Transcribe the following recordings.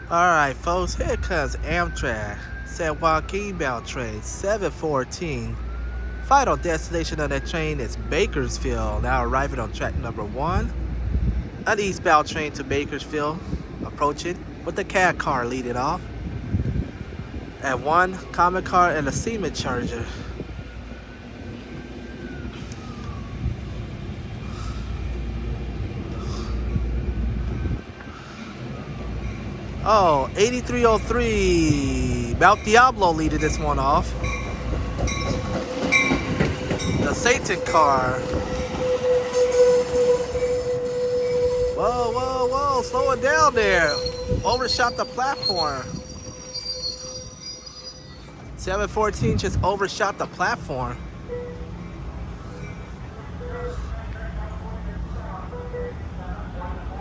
Alright, folks, here comes Amtrak. San Joaquin bound train 714. Final destination of that train is Bakersfield, now arriving on track number 1. An eastbound train to Bakersfield, approaching with the CAD car leading off. At 1, common car and a Siemens charger. Oh, 8303. Mount Diablo leading this one off. The Satan car. Whoa, whoa, whoa. Slow it down there. Overshot the platform. 714 just overshot the platform.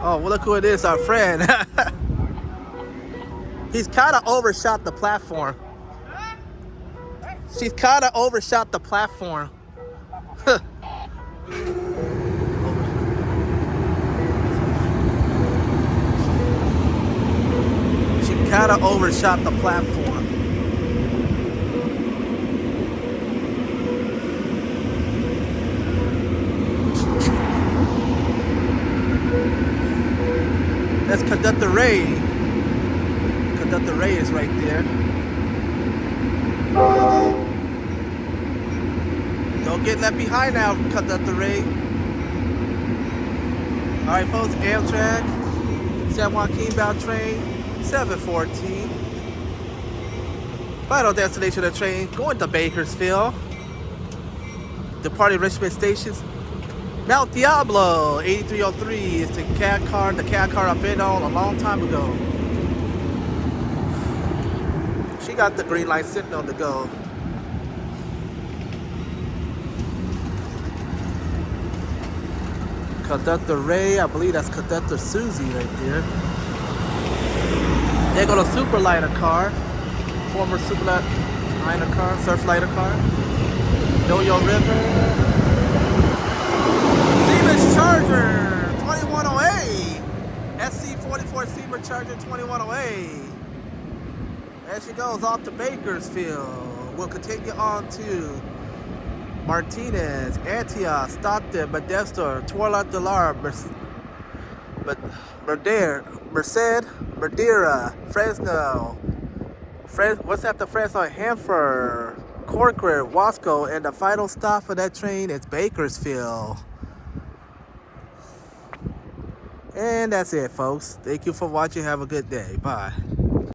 Oh, well, look who it is, our friend. He's kind of overshot the platform. She's kind of overshot the platform. She kind of overshot the platform. That's Conductor Ray. Conductor Ray is right there. Don't get left behind now, Conductor Ray. Alright, folks, Amtrak, San Joaquin bound train, 714. Final destination of the train, going to Bakersfield. Departing Richmond stations. Mount Diablo, 8303 is the CAD car I've been on a long time ago. She got the green light signal to go. Conductor Ray, I believe that's Conductor Susie right there. They're going to Superlighter car, former Superlighter car, Surflighter car. Know Your River. Siemens Charger 2108. SC44 Siemens Charger 2108. There she goes off to Bakersfield. We'll continue on to Martinez, Antioch, Stockton, Modesto, Tourlet de Lar, Merced, Madeira, Fresno, what's after Fresno? Hanford, Corcoran, Wasco, and the final stop for that train is Bakersfield. And that's it, folks. Thank you for watching. Have a good day. Bye.